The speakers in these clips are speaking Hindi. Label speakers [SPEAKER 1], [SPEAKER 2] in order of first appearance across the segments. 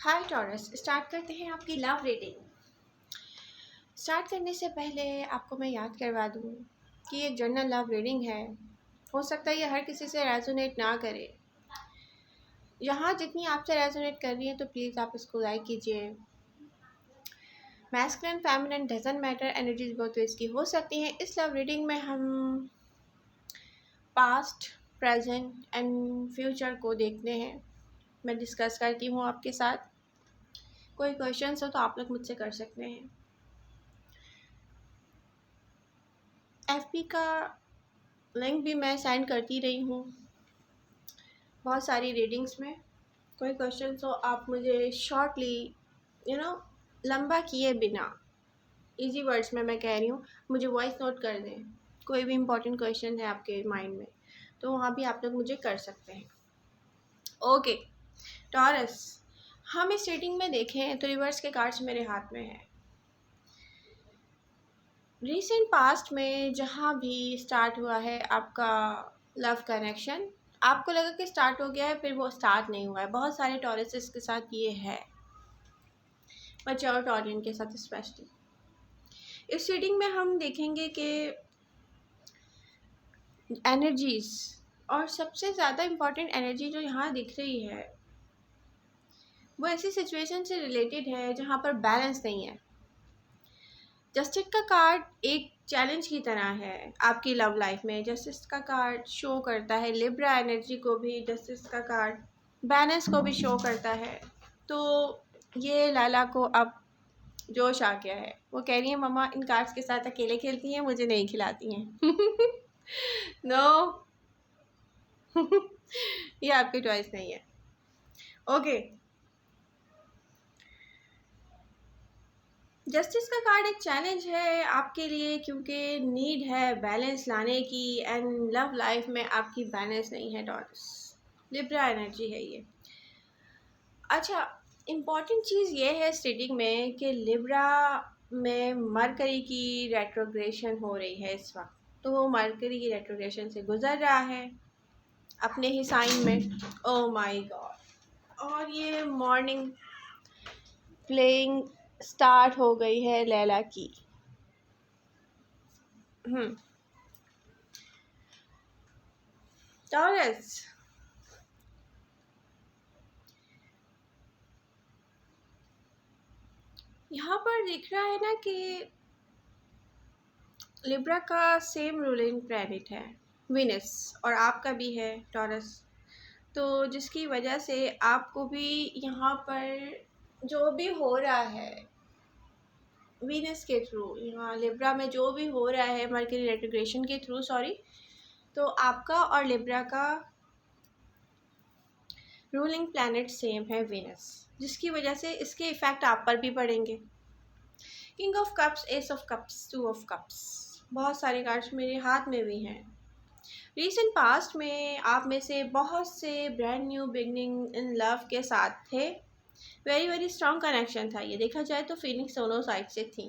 [SPEAKER 1] हाय टॉरस, स्टार्ट करते हैं आपकी लव रीडिंग। स्टार्ट करने से पहले आपको मैं याद करवा दूँ कि ये जनरल लव रीडिंग है। हो सकता है ये हर किसी से रेजोनेट ना करे। यहाँ जितनी आपसे रेजोनेट कर रही है तो प्लीज़ आप इसको लाइक कीजिए। Masculine feminine doesn't matter, energies बहुत वेज की हो सकती हैं। इस लव रीडिंग में हम पास्ट, प्रेजेंट एंड फ्यूचर को देखते हैं। मैं डिस्कस करती हूँ आपके साथ। कोई क्वेश्चंस हो तो आप लोग मुझसे कर सकते हैं। एफबी का लिंक भी मैं सेंड करती रही हूँ बहुत सारी रीडिंग्स में। कोई क्वेश्चन हो आप मुझे शॉर्टली लंबा किए बिना, इजी वर्ड्स में मैं कह रही हूँ, मुझे वॉइस नोट कर दें। कोई भी इम्पोर्टेंट क्वेश्चन है आपके माइंड में तो वहाँ भी आप लोग मुझे कर सकते हैं। ओके टॉरस, हम इस रीडिंग में देखें तो रिवर्स के कार्ड्स मेरे हाथ में हैं। रिसेंट पास्ट में जहाँ भी स्टार्ट हुआ है आपका लव कनेक्शन, आपको लगा कि स्टार्ट हो गया है, फिर वो स्टार्ट नहीं हुआ है। बहुत सारे टॉरसेस के साथ ये है, मैच्योर टॉरियन के साथ स्पेशली। इस रीडिंग में हम देखेंगे कि एनर्जीज, और सबसे ज़्यादा इम्पॉर्टेंट एनर्जी जो यहाँ दिख रही है वो ऐसी सिचुएशन से रिलेटेड है जहाँ पर बैलेंस नहीं है। जस्टिस का कार्ड एक चैलेंज की तरह है आपकी लव लाइफ में। जस्टिस का कार्ड शो करता है लिब्रा एनर्जी को भी, जस्टिस का कार्ड बैलेंस को भी शो करता है। तो ये लाला को अब जोश आ गया है। वो कह रही है मम्मा इन कार्ड्स के साथ अकेले खेलती हैं, मुझे नहीं खिलाती हैं। नो ये आपकी चॉइस नहीं है। ओके, जस्टिस का कार्ड एक चैलेंज है आपके लिए क्योंकि नीड है बैलेंस लाने की, एंड लव लाइफ में आपकी बैलेंस नहीं है टॉरस। लिब्रा एनर्जी है ये। अच्छा, इम्पॉर्टेंट चीज़ ये है इस रीडिंग में कि लिब्रा में मरकरी की रेट्रोग्रेशन हो रही है इस वक्त। तो वो मरकरी की रेट्रोग्रेशन से गुजर रहा है अपने ही साइन में। ओह माय गॉड, और ये मॉर्निंग प्लेइंग स्टार्ट हो गई है लैला की। टॉरस, यहाँ पर दिख रहा है ना कि लिब्रा का सेम रूलिंग प्लैनेट है विनस, और आपका भी है टॉरस। तो जिसकी वजह से आपको भी यहाँ पर जो भी हो रहा है वीनस के थ्रू, यहाँ लिब्रा में जो भी हो रहा है मरकरी रेट्रोग्रेशन के थ्रू, सॉरी, तो आपका और लिब्रा का रूलिंग प्लैनेट सेम है वीनस, जिसकी वजह से इसके इफ़ेक्ट आप पर भी पड़ेंगे। King of cups, S of cups, two of cups, बहुत सारे कार्ड्स मेरे हाथ में भी हैं। रीसेंट पास्ट में आप में से बहुत से brand new beginning in love के साथ थे। वेरी वेरी स्ट्रॉन्ग कनेक्शन था ये, देखा जाए तो फीलिंग्स दोनों साइड से थी।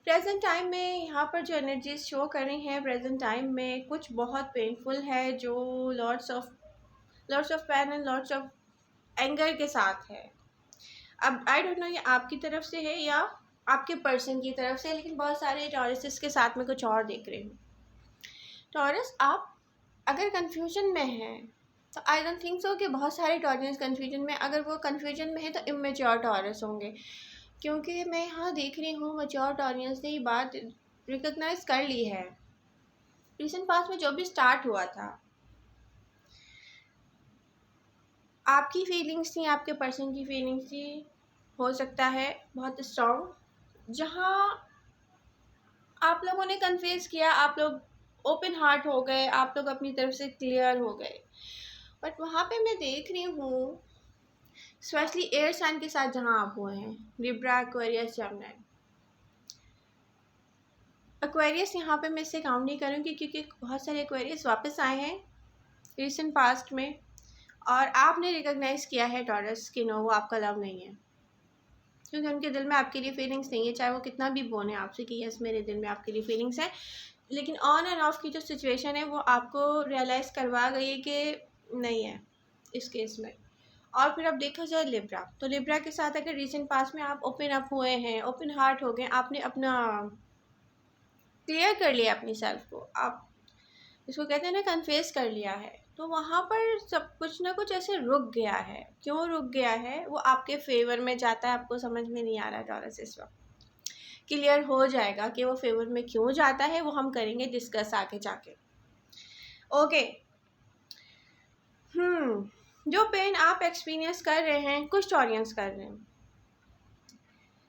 [SPEAKER 1] प्रेजेंट टाइम में यहाँ पर जो एनर्जीज शो कर रही हैं प्रेजेंट टाइम में कुछ बहुत पेनफुल है, जो lords of pain and lords of anger के साथ है। अब आई डोंट नो ये आपकी तरफ से है या आपके पर्सन की तरफ से, लेकिन बहुत सारे टॉरसेस के साथ में कुछ और देख रही हूँ। टॉरस, आप अगर कन्फ्यूजन में हैं तो आई डोंट थिंक सो कि बहुत सारे टॉरस कन्फ्यूजन में, अगर वो कन्फ्यूजन में है तो इमेच्योर टॉरस होंगे, क्योंकि मैं यहाँ देख रही हूँ मैच्योर टॉरस ने ये बात रिकग्नाइज कर ली है। रिसेंट पास्ट में जो भी स्टार्ट हुआ था, आपकी फीलिंग्स थी, आपके पर्सन की फीलिंग्स थी, हो सकता है बहुत स्ट्रॉन्ग, जहाँ आप लोगों ने कन्फेस किया, आप लोग ओपन हार्ट हो गए, आप लोग अपनी तरफ से क्लियर हो गए। बट वहाँ पे मैं देख रही हूँ स्पेशली एयर साइन के साथ जहाँ आप हुए हैं, लिब्रा, एक्वेरियस, जेमिनी। एक्वेरियस यहाँ पे मैं इससे काउंट नहीं करूँगी क्योंकि बहुत सारे एक्वेरियस वापस आए हैं रिसेंट पास्ट में, और आपने रिकॉग्नाइज़ किया है टॉरस कि नो वो आपका लव नहीं है, क्योंकि उनके दिल में आपके लिए फीलिंग्स नहीं है, चाहे वो कितना भी बोले आपसे कि यस मेरे दिल में आपके लिए फीलिंग्स है। लेकिन ऑन एंड ऑफ की जो सिचुएशन है वो आपको रियलाइज़ करवा गई है कि नहीं है इस केस में। और फिर अब देखा जाए लिब्रा, तो लिब्रा के साथ अगर रिसेंट पास में आप ओपन अप हुए हैं, ओपन हार्ट हो गए, आपने अपना क्लियर कर लिया अपनी सेल्फ को, आप इसको कहते हैं ना कन्फेस कर लिया है, तो वहाँ पर सब कुछ ना कुछ ऐसे रुक गया है। क्यों रुक गया है वो आपके फेवर में जाता है, आपको समझ में नहीं आ रहा टॉरस इस वक्त। क्लियर हो जाएगा कि वो फेवर में क्यों जाता है, वो हम करेंगे डिस्कस आगे जाके। ओके। जो पेन आप एक्सपीरियंस कर रहे हैं, कुछ टॉरियंस कर रहे हैं,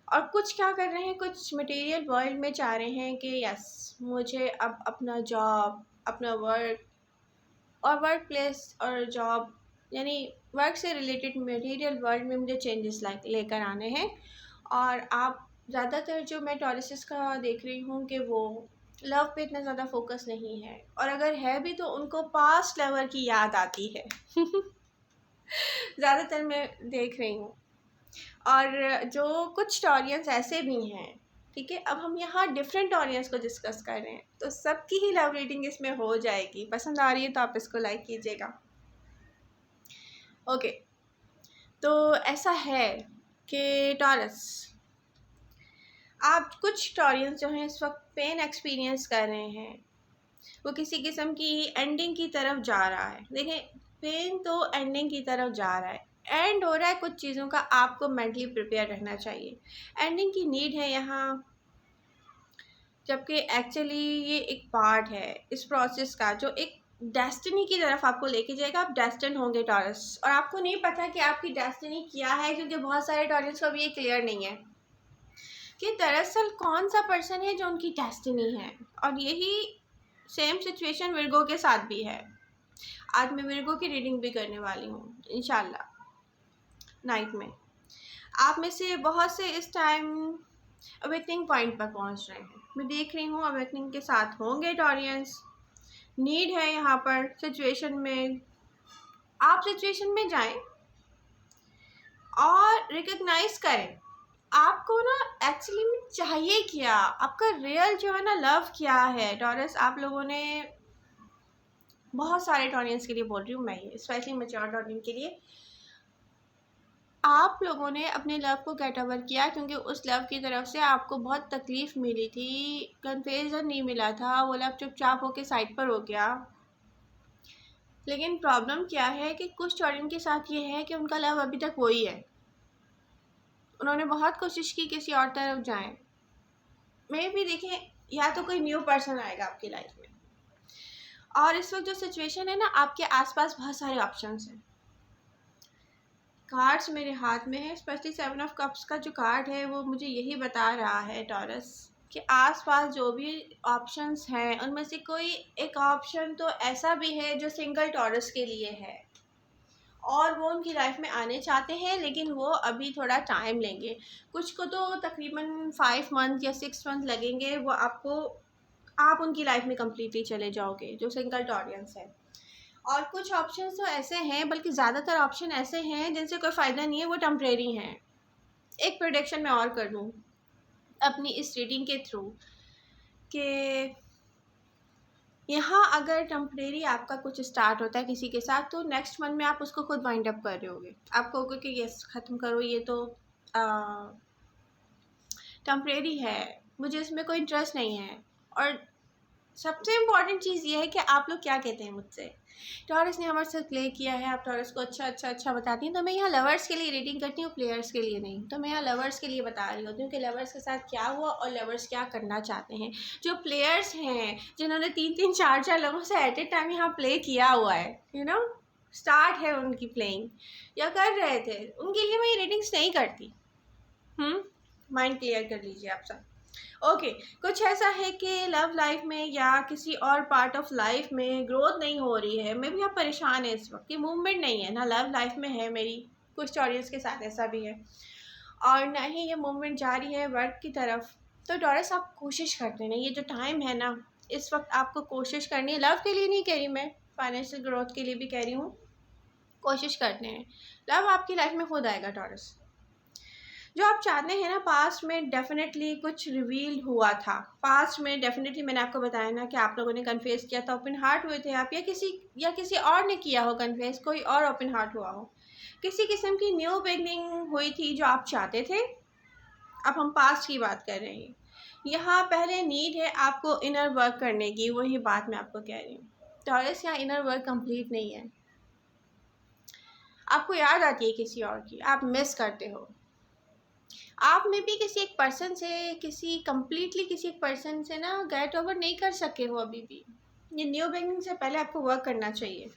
[SPEAKER 1] और कुछ क्या कर रहे हैं, कुछ मटेरियल वर्ल्ड में चाह रहे हैं कि यस मुझे अब अपना जॉब, अपना वर्क और वर्क प्लेस और जॉब यानी वर्क से रिलेटेड मटेरियल वर्ल्ड में मुझे चेंजेस लेकर आने हैं। और आप ज़्यादातर जो मैं टॉरसेस का देख रही हूँ कि वो लव पे इतना ज़्यादा फोकस नहीं है, और अगर है भी तो उनको पास्ट लवर की याद आती है ज़्यादातर मैं देख रही हूँ। और जो कुछ टॉरियंस ऐसे भी हैं, ठीक है, अब हम यहाँ डिफरेंट टॉरियंस को डिस्कस कर रहे हैं, तो सबकी ही लव रीडिंग इसमें हो जाएगी। पसंद आ रही है तो आप इसको लाइक कीजिएगा। ओके, तो ऐसा है कि टॉरस, आप कुछ टॉरियंस जो हैं इस वक्त पेन एक्सपीरियंस कर रहे हैं, वो किसी किस्म की एंडिंग की तरफ जा रहा है। देखें, पेन तो एंडिंग की तरफ जा रहा है, एंड हो रहा है कुछ चीज़ों का, आपको मेंटली प्रिपेयर रहना चाहिए। एंडिंग की नीड है यहाँ, जबकि एक्चुअली ये एक पार्ट है इस प्रोसेस का जो एक डेस्टिनी की तरफ आपको लेके जाएगा। आप डेस्टिन होंगे टॉरस, और आपको नहीं पता कि आपकी डेस्टिनी क्या है, क्योंकि बहुत सारे टॉरस को भी ये क्लियर नहीं है कि दरअसल कौन सा पर्सन है जो उनकी डेस्टिनी है। और यही सेम सिचुएशन विर्गो के साथ भी है। आज मैं विर्गो की रीडिंग भी करने वाली हूँ इंशाल्लाह नाइट में। आप में से बहुत से इस टाइम अवेकनिंग पॉइंट पर पहुँच रहे हैं, मैं देख रही हूँ अवेकनिंग के साथ होंगे टॉरियंस। नीड है यहाँ पर सिचुएशन में, आप सिचुएशन में जाएं और रिकग्नाइज करें आपको ना एक्चुअली में चाहिए क्या, आपका रियल जो है ना लव क्या है। टॉरस, आप लोगों ने, बहुत सारे टॉरियंस के लिए बोल रही हूँ मैं, ये स्पेशली मैच्योर टॉरियन के लिए, आप लोगों ने अपने लव को गेट ओवर किया, क्योंकि उस लव की तरफ से आपको बहुत तकलीफ़ मिली थी, कन्फेजन नहीं मिला था, वो लव चुपचाप होके साइड पर हो गया। लेकिन प्रॉब्लम क्या है कि कुछ टॉरियन के साथ ये है कि उनका लव अभी तक वही है, उन्होंने बहुत कोशिश की किसी और तरफ जाएं। मे भी देखें, या तो कोई न्यू पर्सन आएगा आपकी लाइफ में। और इस वक्त जो सिचुएशन है ना, आपके आसपास बहुत सारे ऑप्शंस हैं। कार्ड्स मेरे हाथ में है, स्पेशली 7 ऑफ कप्स का जो कार्ड है वो मुझे यही बता रहा है टॉरस कि आसपास जो भी ऑप्शंस हैं उनमें से कोई एक ऑप्शन तो ऐसा भी है जो सिंगल टॉरस के लिए है, और वो उनकी लाइफ में आने चाहते हैं, लेकिन वो अभी थोड़ा टाइम लेंगे। कुछ को तो तकरीबन 5 मंथ या 6 मंथ लगेंगे, वो आप उनकी लाइफ में कम्प्लीटली चले जाओगे जो सिंगल टॉरियंस है। और कुछ ऑप्शन तो ऐसे हैं, बल्कि ज़्यादातर ऑप्शन ऐसे हैं जिनसे कोई फ़ायदा नहीं है, वो टेम्परेरी हैं। एक प्रोडिक्शन मैं और कर दूँ अपनी इस रीडिंग के थ्रू कि यहाँ अगर टेम्परेरी आपका कुछ स्टार्ट होता है किसी के साथ, तो नेक्स्ट मंथ में आप उसको खुद वाइंड अप कर रहे होगे। आप कहोगे कि यस ख़त्म करो, ये तो टेम्परेरी है, मुझे इसमें कोई इंटरेस्ट नहीं है। और सबसे इम्पॉर्टेंट चीज़ ये है कि आप लोग क्या कहते हैं मुझसे। टॉरस ने हमारे साथ प्ले किया है, आप टॉरस को अच्छा बताती हैं, तो मैं यहाँ लवर्स के लिए रीडिंग करती हूँ, प्लेयर्स के लिए नहीं। तो मैं यहाँ लवर्स के लिए बता रही होती हूँ कि लवर्स के साथ क्या हुआ और लवर्स क्या करना चाहते हैं। जो प्लेयर्स हैं जिन्होंने 3-3 4-4 लोगों से एट ए टाइम यहाँ प्ले किया हुआ है, स्टार्ट है उनकी प्लेइंग या कर रहे थे, उनके लिए मैं ये रीडिंग्स नहीं करती। माइंड क्लियर कर लीजिए आप सब। ओके, कुछ ऐसा है कि लव लाइफ में या किसी और पार्ट ऑफ लाइफ में ग्रोथ नहीं हो रही है, मे भी आप परेशान हैं इस वक्त कि मूवमेंट नहीं है ना लव लाइफ में है मेरी। कुछ टॉरियंस के साथ ऐसा भी है, और ना ही ये मूवमेंट जारी है वर्क की तरफ। तो टॉरस, आप कोशिश करते हैं, ये जो टाइम है ना, इस वक्त आपको कोशिश करनी है। लव के लिए नहीं कह रही मैं, फाइनेंशियल ग्रोथ के लिए भी कह रही हूँ। कोशिश करते हैं, लव आपकी लाइफ में खुद आएगा टॉरस। जो आप चाहते हैं ना, पास्ट में डेफिनेटली कुछ रिवील हुआ था। पास्ट में डेफिनेटली मैंने आपको बताया ना कि आप लोगों ने कन्फेस किया था, ओपन हार्ट हुए थे आप, या किसी और ने किया हो कन्फेस, कोई और ओपन हार्ट हुआ हो। किसी किस्म की न्यू बिगनिंग हुई थी जो आप चाहते थे। अब हम पास्ट की बात कर रहे हैं। यहाँ पहले नीड है आपको इनर वर्क करने की, वही बात मैं आपको कह रही हूँ। टॉरस, यहाँ इनर वर्क कंप्लीट नहीं है। आपको याद आती है किसी और की, आप मिस करते हो। आप में भी किसी एक पर्सन से, किसी एक पर्सन से ना गेट ओवर नहीं कर सके हो अभी भी। ये न्यू बिगनिंग से पहले आपको वर्क करना चाहिए।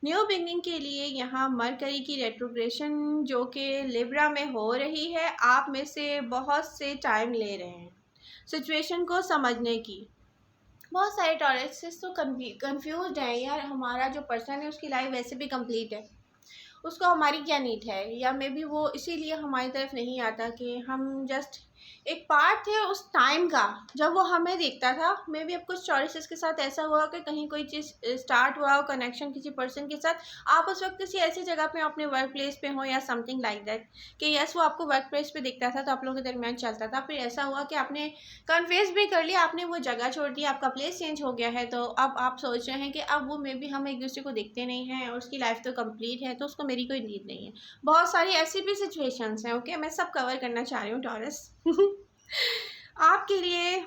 [SPEAKER 1] न्यू बिगनिंग के लिए यहाँ मरकरी की रेट्रोग्रेशन जो कि लिब्रा में हो रही है, आप में से बहुत से टाइम ले रहे हैं सिचुएशन को समझने की। बहुत सारे टॉरसेस तो कंफ्यूज हैं यार, हमारा जो पर्सन है उसकी लाइफ वैसे भी कंप्लीट है, उसको हमारी क्या नीड है, या मे बी वो इसीलिए हमारी तरफ नहीं आता कि हम जस्ट एक पार्ट थे उस टाइम का जब वो हमें देखता था। मे बी अब कुछ चॉइसेस के साथ ऐसा हुआ कि कहीं कोई चीज़ स्टार्ट हुआ हो, कनेक्शन किसी पर्सन के साथ, आप उस वक्त किसी ऐसी जगह पे अपने वर्क प्लेस पे हो या समथिंग लाइक दैट, कि यस वो आपको वर्क प्लेस पे दिखता था तो आप लोगों के दरमियान चलता था। फिर ऐसा हुआ कि आपने कन्फेस भी कर लिया, आपने वो जगह छोड़ दी, आपका प्लेस चेंज हो गया है, तो अब आप सोच रहे हैं कि अब वो मे बी हम एक दूसरे को देखते नहीं हैं और उसकी लाइफ तो कंप्लीट है तो उसको मेरी कोई नीड नहीं है। बहुत सारी ऐसी भी सिचुएशंस हैं। ओके, मैं सब कवर करना चाह रही हूँ टॉरस आपके लिए।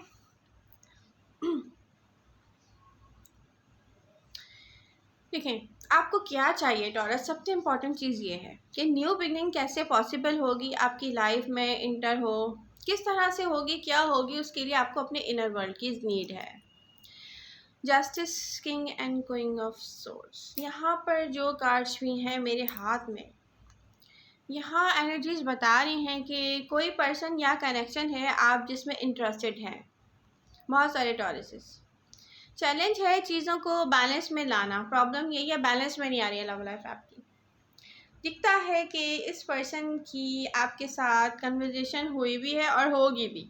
[SPEAKER 1] देखें, आपको क्या चाहिए टॉरस, सबसे इम्पॉर्टेंट चीज़ ये है कि न्यू बिगनिंग कैसे पॉसिबल होगी आपकी लाइफ में इंटर हो, किस तरह से होगी, क्या होगी, उसके लिए आपको अपने इनर वर्ल्ड की नीड है। Justice, king and queen of source, यहाँ पर जो कार्ड्स भी हैं मेरे हाथ में, यहाँ एनर्जीज बता रही हैं कि कोई पर्सन या कनेक्शन है आप जिसमें इंटरेस्टेड हैं। बहुत सारे टॉरसेस, चैलेंज है चीज़ों को बैलेंस में लाना। प्रॉब्लम यही है, बैलेंस में नहीं आ रही है लव लाइफ आपकी। दिखता है कि इस पर्सन की आपके साथ कन्वर्जेशन हुई भी है और होगी भी।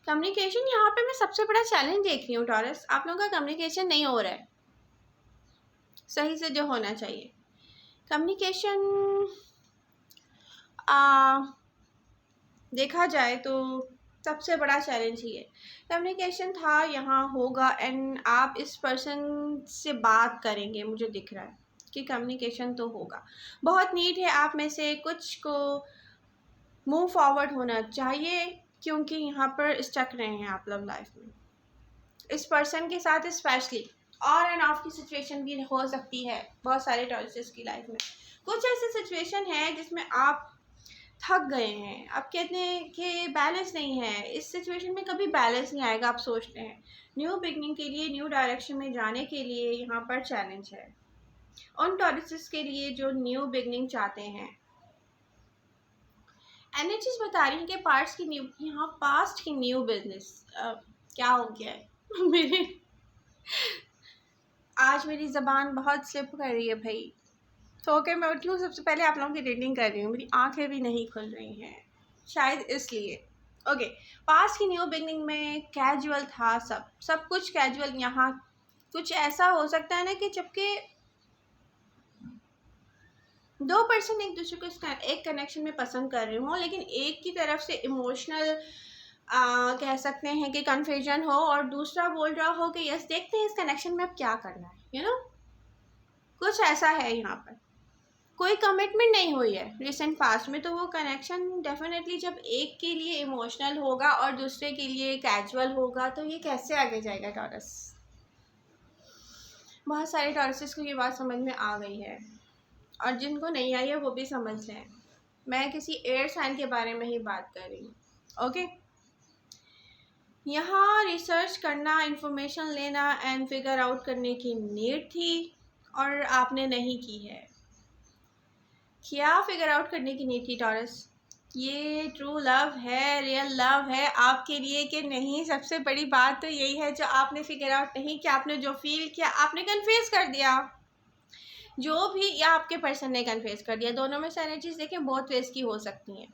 [SPEAKER 1] कम्युनिकेशन, यहाँ पे मैं सबसे बड़ा चैलेंज देख रही हूँ टॉरस, आप लोगों का कम्युनिकेशन नहीं हो रहा है सही से जो होना चाहिए। कम्युनिकेशन देखा जाए तो सबसे बड़ा चैलेंज ही है। कम्युनिकेशन था, यहाँ होगा, एंड आप इस पर्सन से बात करेंगे, मुझे दिख रहा है कि कम्युनिकेशन तो होगा। बहुत नीड है आप में से कुछ को मूव फॉरवर्ड होना चाहिए, क्योंकि यहाँ पर स्टक रहे हैं आप लव लाइफ में इस पर्सन के साथ। स्पेशली ऑन एंड ऑफ की सिचुएशन भी हो सकती है बहुत सारे टॉर्चर्स की लाइफ में। कुछ ऐसी सिचुएशन है जिसमें आप थक गए हैं, आप कहते हैं कि बैलेंस नहीं है, इस सिचुएशन में कभी बैलेंस नहीं आएगा, आप सोचते हैं। न्यू बिगनिंग के लिए, न्यू डायरेक्शन में जाने के लिए यहाँ पर चैलेंज है उन टॉरसेस के लिए जो न्यू बिगनिंग चाहते हैं। एनर्जीज बता रही हैं कि पार्ट्स की न्यू, यहाँ पास्ट की न्यू बिजनेस क्या हो गया है मेरे आज मेरी ज़बान बहुत स्लिप कर रही है भाई। तो ओके, मैं उठी हूँ, सबसे पहले आप लोगों की रीडिंग कर रही हूँ, मेरी आंखें भी नहीं खुल रही हैं शायद इसलिए। ओके, पास की न्यू बिगनिंग में कैजुअल था, सब कुछ कैजुअल। यहाँ कुछ ऐसा हो सकता है ना कि जबकि दो पर्सन एक दूसरे को एक कनेक्शन में पसंद कर रहे हों, लेकिन एक की तरफ से इमोशनल कह सकते हैं कि कन्फ्यूजन हो और दूसरा बोल रहा हो कि यस देखते हैं इस कनेक्शन में अब क्या करना है, यू नो कुछ ऐसा है। यहाँ पर कोई कमिटमेंट नहीं हुई है रिसेंट पास्ट में, तो वो कनेक्शन डेफिनेटली जब एक के लिए इमोशनल होगा और दूसरे के लिए कैजुअल होगा तो ये कैसे आगे जाएगा टॉरस। बहुत सारे टॉरसेस को ये बात समझ में आ गई है और जिनको नहीं आई है वो भी समझ लें। मैं किसी एयर साइन के बारे में ही बात कर रही हूँ। ओके, यहाँ रिसर्च करना, इंफॉर्मेशन लेना एंड फिगर आउट करने की नीड थी और आपने नहीं की है। क्या फिगर आउट करने की नीड थी टॉरस? ये ट्रू लव है, रियल लव है आपके लिए कि नहीं? सबसे बड़ी बात तो यही है जो आपने फिगर आउट नहीं किया। आपने जो फील किया आपने कन्फेस कर दिया, जो भी, या आपके पर्सन ने कन्फेस कर दिया। दोनों में से एनर्जीज देखें बहुत वेज की हो सकती हैं।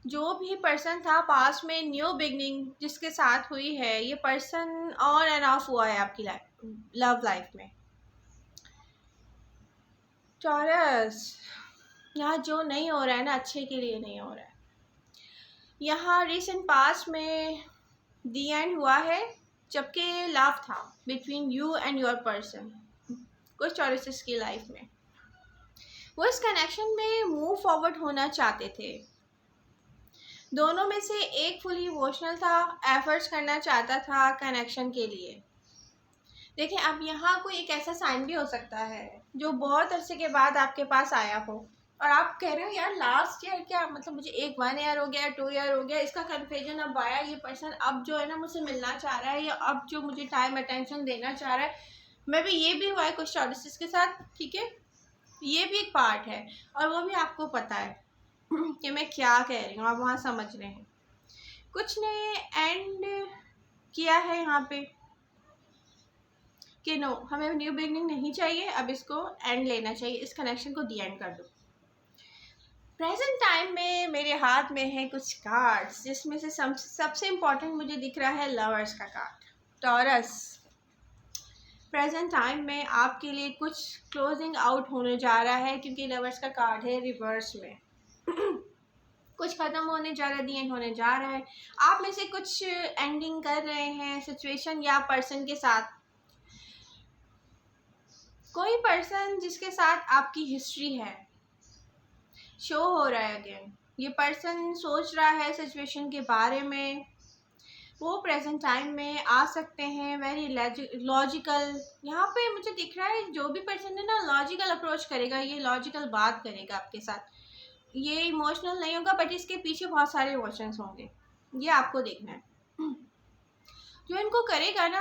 [SPEAKER 1] जो भी पर्सन था पास में, न्यू बिगनिंग जिसके साथ हुई है, ये पर्सन ऑन एंड ऑफ हुआ है आपकी लव लाइफ में। टॉरस, यहाँ जो नहीं हो रहा है ना अच्छे के लिए नहीं हो रहा है। यहाँ रिसेंट पास्ट में दी एंड हुआ है जबकि लव था between you and your person कुछ टॉरसेस की लाइफ में। वो इस कनेक्शन में मूव फॉरवर्ड होना चाहते थे। दोनों में से एक फुली इमोशनल था, एफर्ट्स करना चाहता था कनेक्शन के लिए। देखिए, अब यहाँ कोई एक ऐसा साइन भी हो सकता है जो बहुत अरसे के बाद आपके पास आया हो और आप कह रहे हो यार लास्ट ईयर क्या, मतलब मुझे 1 ईयर हो गया, 2 ईयर हो गया, इसका कन्फ्यूजन अब आया, ये पर्सन अब जो है ना मुझसे मिलना चाह रहा है या अब जो मुझे टाइम अटेंशन देना चाह रहा है। मैं भी ये भी हुआ है कुछ टॉरिस्ट के साथ, ठीक है, ये भी एक पार्ट है और वो भी आपको पता है कि मैं क्या कह रही हूँ, आप वहाँ समझ रहे हैं। कुछ ने एंड किया है यहाँ पे कि नो, हमें न्यू बिगनिंग नहीं चाहिए, अब इसको एंड लेना चाहिए, इस कनेक्शन को दी एंड कर दो। प्रेजेंट टाइम में मेरे हाथ में है कुछ कार्ड्स, जिसमें से सबसे इम्पोर्टेंट मुझे दिख रहा है लवर्स का कार्ड। टॉरस, प्रेजेंट टाइम में आपके लिए कुछ क्लोजिंग आउट होने जा रहा है, क्योंकि लवर्स का कार्ड है रिवर्स में। कुछ ख़त्म होने जा रहा है, दी एंड होने जा रहा है। आप में से कुछ एंडिंग कर रहे हैं सिचुएशन या पर्सन के साथ। कोई पर्सन जिसके साथ आपकी हिस्ट्री है शो हो रहा है अगेन। ये पर्सन सोच रहा है सिचुएशन के बारे में, वो प्रेजेंट टाइम में आ सकते हैं, वेरी लॉजिकल। यहाँ पे मुझे दिख रहा है जो भी पर्सन है ना लॉजिकल अप्रोच करेगा, ये लॉजिकल बात करेगा आपके साथ, ये इमोशनल नहीं होगा, बट इसके पीछे बहुत सारे इमोशंस होंगे, ये आपको देखना है। जो इनको करेगा ना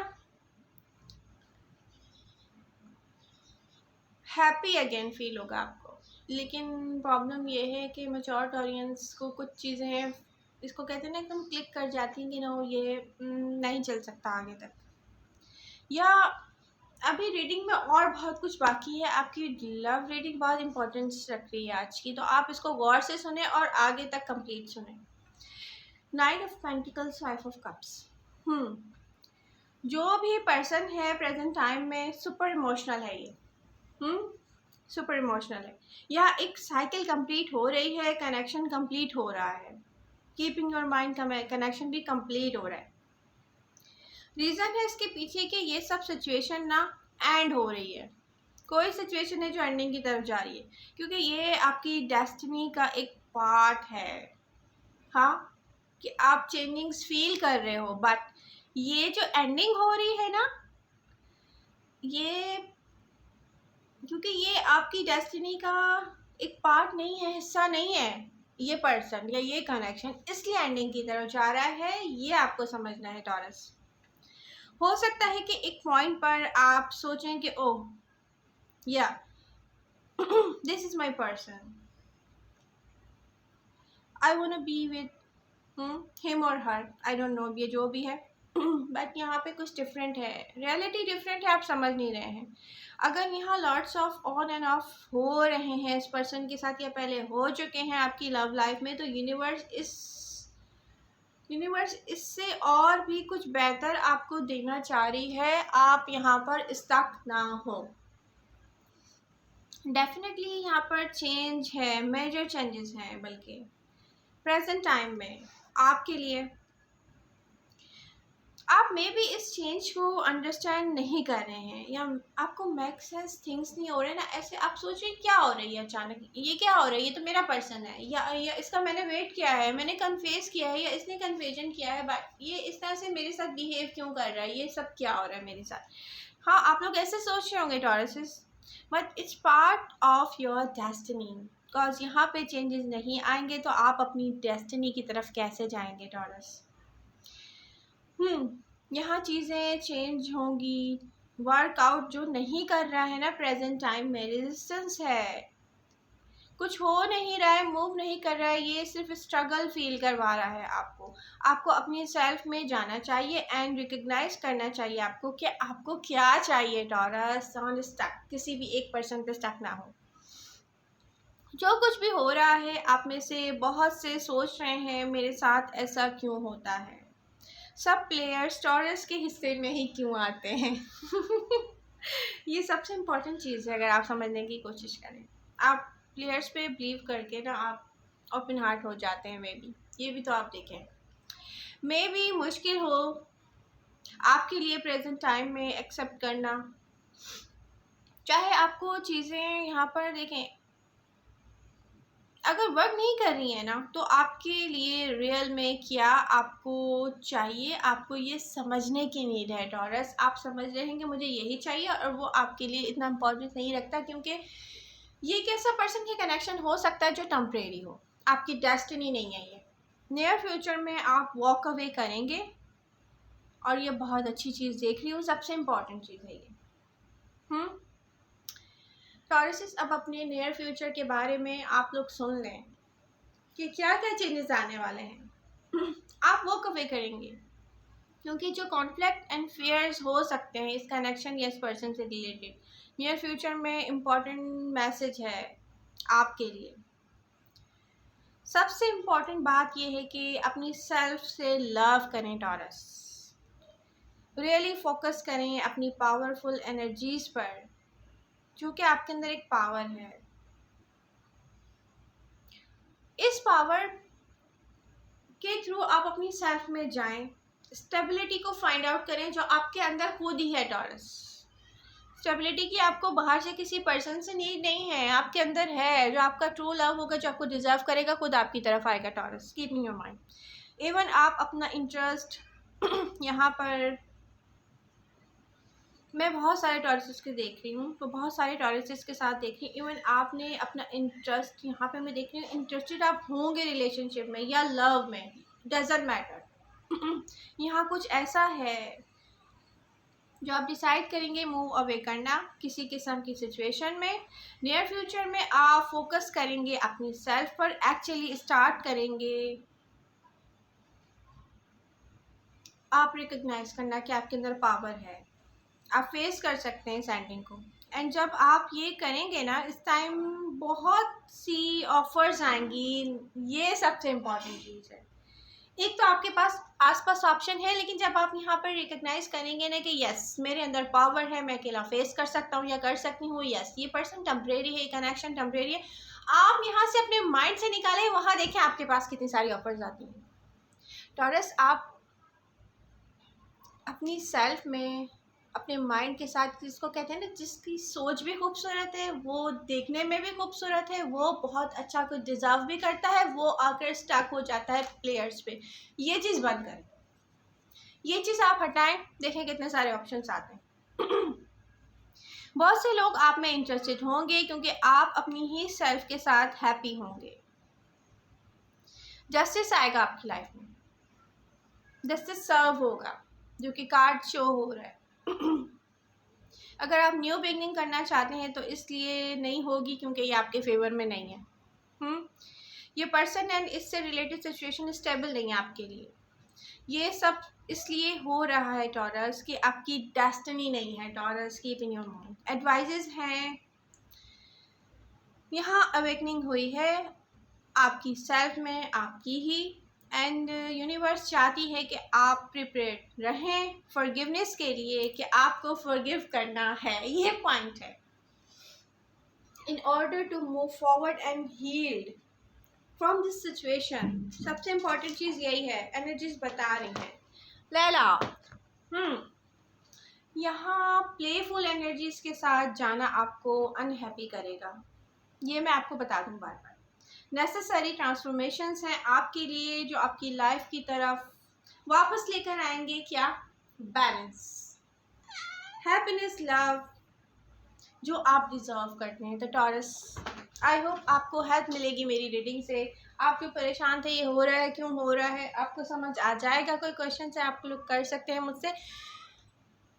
[SPEAKER 1] हैप्पी अगेन फील होगा आपको। लेकिन प्रॉब्लम ये है कि मैच्योर ऑडियंस को कुछ चीज़ें हैं, इसको कहते हैं ना एकदम क्लिक कर जाती हैं कि ना ये नहीं चल सकता आगे तक, या अभी रीडिंग में और बहुत कुछ बाकी है। आपकी लव रीडिंग बहुत इंपॉर्टेंस रख रही है आज की, तो आप इसको गौर से सुने और आगे तक कंप्लीट सुने। Night of pentacles, five of cups. जो भी पर्सन है प्रेजेंट टाइम में सुपर इमोशनल है ये, सुपर इमोशनल है, या एक साइकिल कंप्लीट हो रही है, कनेक्शन कंप्लीट हो रहा है, कीपिंग योर माइंड का कनेक्शन भी कंप्लीट हो रहा है। रीज़न है इसके पीछे कि ये सब सिचुएशन ना एंड हो रही है, कोई सिचुएशन है जो एंडिंग की तरफ जा रही है, क्योंकि ये आपकी डेस्टिनी का एक पार्ट है। हाँ, कि आप चेंजिंग्स फील कर रहे हो, बट ये जो एंडिंग हो रही है ना, ये क्योंकि ये आपकी डेस्टिनी का एक पार्ट नहीं है, हिस्सा नहीं है ये पर्सन या ये कनेक्शन, इसलिए एंडिंग की तरफ जा रहा है, ये आपको समझना है टॉरस। हो सकता है कि एक पॉइंट पर आप सोचें कि oh yeah this is my person, I want to be with him और हर, आई डोंट नो, ये जो भी है बट यहाँ पे कुछ डिफरेंट है, रियलिटी डिफरेंट है, आप समझ नहीं रहे हैं। अगर यहाँ lots of on end of हो रहे हैं इस पर्सन के साथ या पहले हो चुके हैं आपकी लव लाइफ में, तो यूनिवर्स इससे और भी कुछ बेहतर आपको देना चाह रही है, आप यहाँ पर स्टक ना हो। डेफिनेटली यहाँ पर चेंज है, मेजर चेंजेस हैं, बल्कि प्रेजेंट टाइम में आपके लिए आप मे भी इस चेंज को अंडरस्टैंड नहीं कर रहे हैं, या आपको मेक सेंस थिंग्स नहीं हो रहे ना, ऐसे आप सोच रहे क्या हो रही है अचानक, ये क्या हो रहा है, ये तो मेरा पर्सन है, या इसका मैंने वेट किया है, मैंने कन्फेस किया है, या इसने कन्फ्यूजन किया है, बट ये इस तरह से मेरे साथ बिहेव क्यों कर रहा है, ये सब क्या हो रहा है मेरे साथ। हाँ, आप लोग ऐसे सोच रहे होंगे Tauruses, but it's part of your destiny, because यहाँ पे चेंजेस नहीं आएंगे तो आप अपनी डेस्टिनी की तरफ कैसे जाएंगे टॉरस। यहाँ चीज़ें चेंज होंगी। वर्कआउट जो नहीं कर रहा है ना प्रेजेंट टाइम में, रेजिस्टेंस है, कुछ हो नहीं रहा है, मूव नहीं कर रहा है, ये सिर्फ स्ट्रगल फील करवा रहा है आपको अपनी सेल्फ में जाना चाहिए एंड रिकग्नाइज करना चाहिए आपको कि आपको क्या चाहिए टॉरस। ऑन स्टक, किसी भी एक पर्सन पे स्टक ना हो। जो कुछ भी हो रहा है, आप में से बहुत से सोच रहे हैं मेरे साथ ऐसा क्यों होता है, सब प्लेयर्स टॉरस के हिस्से में ही क्यों आते हैं ये सबसे इम्पोर्टेंट चीज़ है। अगर आप समझने की कोशिश करें, आप प्लेयर्स पे बिलीव करके ना आप ओपन हार्ट हो जाते हैं, मे बी ये भी तो आप देखें। मे बी मुश्किल हो आपके लिए प्रेजेंट टाइम में एक्सेप्ट करना, चाहे आपको चीज़ें यहाँ पर देखें, अगर वर्क नहीं कर रही है ना, तो आपके लिए रियल में क्या आपको चाहिए, आपको ये समझने की नीड है टॉरस। आप समझ रहे हैं कि मुझे यही चाहिए, और वो आपके लिए इतना इम्पोर्टेंस नहीं रखता, क्योंकि ये एक ऐसा पर्सन की कनेक्शन हो सकता है जो टेम्परेरी हो, आपकी डेस्टिनी नहीं है ये। नियर फ्यूचर में आप वॉक अवे करेंगे, और ये बहुत अच्छी चीज़ देख रही हूँ, सबसे इम्पॉर्टेंट चीज़ है ये। टॉरसेस, अब अपने नियर फ्यूचर के बारे में आप लोग सुन लें कि क्या क्या चेंजेस आने वाले हैं। आप वॉक अवे करेंगे, क्योंकि जो कॉन्फ्लिक्ट एंड फियर्स हो सकते हैं इस कनेक्शन या इस पर्सन से रिलेटेड, नियर फ्यूचर में इम्पॉर्टेंट मैसेज है आपके लिए। सबसे इम्पॉर्टेंट बात यह है कि अपनी सेल्फ से लव करें टॉरस, रियली फोकस करें अपनी पावरफुल एनर्जीज पर, जो कि आपके अंदर एक पावर है। इस पावर के थ्रू आप अपनी सेल्फ में जाएं, स्टेबिलिटी को फाइंड आउट करें जो आपके अंदर खुद ही है टॉरस। स्टेबिलिटी की आपको बाहर से किसी पर्सन से नीड नहीं है, आपके अंदर है। जो आपका ट्रू लव होगा, जो आपको डिजर्व करेगा, खुद आपकी तरफ आएगा taurus. Keep in your mind. Even आप अपना इंटरेस्ट यहाँ पर, मैं बहुत सारे टॉरसेस के देख रही हूँ, तो बहुत सारे टॉरसेस के साथ देख रही हूँ। इवन आपने अपना इंटरेस्ट यहाँ पे मैं देख रही हूँ, इंटरेस्टेड आप होंगे रिलेशनशिप में या लव में, डजेंट मैटर। यहाँ कुछ ऐसा है जो आप डिसाइड करेंगे मूव अवे करना किसी किस्म की सिचुएशन में। नियर फ्यूचर में आप फोकस करेंगे अपनी सेल्फ पर, एक्चुअली स्टार्ट करेंगे आप रिकग्नाइज करना कि आपके अंदर पावर है, आप फेस कर सकते हैं सेंडिंग को। एंड जब आप ये करेंगे ना, इस टाइम बहुत सी ऑफर्स आएंगी, ये सबसे इम्पॉर्टेंट चीज़ है। एक तो आपके पास आसपास ऑप्शन है, लेकिन जब आप यहाँ पर रिकग्नाइज करेंगे ना कि यस मेरे अंदर पावर है, मैं अकेला फेस कर सकता हूँ या कर सकती हूँ, यस ये पर्सन टेम्परेरी है, ये कनेक्शन टेम्परेरी है, आप यहाँ से अपने माइंड से निकालें, वहाँ देखें आपके पास कितनी सारी ऑफर्स आती हैं। टॉरस, आप अपनी सेल्फ में, अपने माइंड के साथ, जिसको कहते हैं ना जिसकी सोच भी खूबसूरत है, वो देखने में भी खूबसूरत है, वो बहुत अच्छा कुछ डिज़र्व भी करता है, वो आकर स्टक हो जाता है प्लेयर्स पे। ये चीज़ बंद करें, ये चीज़ आप हटाएं, देखें कितने सारे ऑप्शंस आते हैं। बहुत से लोग आप में इंटरेस्टेड होंगे, क्योंकि आप अपनी ही सेल्फ के साथ हैप्पी होंगे। जस्टिस आएगा आपकी लाइफ में, जस्टिस सर्व होगा, जो कि कार्ड शो हो रहा है। अगर आप न्यू बिगनिंग करना चाहते हैं तो इसलिए नहीं होगी क्योंकि ये आपके फेवर में नहीं है। ये पर्सन एंड इससे रिलेटेड सिचुएशन स्टेबल नहीं है आपके लिए। ये सब इसलिए हो रहा है टॉरस कि आपकी डेस्टिनी नहीं है taurus. Keep in your mind. Advises हैं, यहाँ अवेकनिंग हुई है आपकी सेल्फ में, आपकी ही। एंड यूनिवर्स चाहती है कि आप प्रिपेयर्ड रहें फॉरगिवनेस के लिए, कि आपको फॉरगिव करना है, ये पॉइंट है। In order to move forward and healed from this situation, सबसे इम्पॉर्टेंट चीज़ यही है, एनर्जीज बता रही हैं। लैला, यहाँ प्लेफुल एनर्जीज के साथ जाना आपको अनहैप्पी करेगा, ये मैं आपको बता दूँ बार बार। नेसेसरी ट्रांसफॉर्मेशंस हैं आपके लिए, जो आपकी लाइफ की तरफ वापस लेकर आएंगे क्या, बैलेंस, हैप्पीनेस, लव, जो आप डिज़र्व करते हैं। तो टॉरस, आई होप आपको हेल्प मिलेगी मेरी रीडिंग से। आप जो परेशान थे ये हो रहा है, क्यों हो रहा है, आपको समझ आ जाएगा। कोई क्वेश्चन है आप लोग कर सकते हैं मुझसे।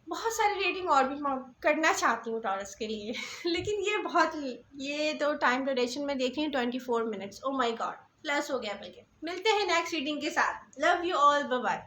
[SPEAKER 1] बहुत सारी रीडिंग और भी करना चाहती हूँ टॉरस के लिए लेकिन ये तो टाइम ड्यूरेशन में देख रही हूँ 24 minutes. Oh my God, plus हो गया। बल्कि मिलते हैं नेक्स्ट रीडिंग के साथ। Love you all, bye bye.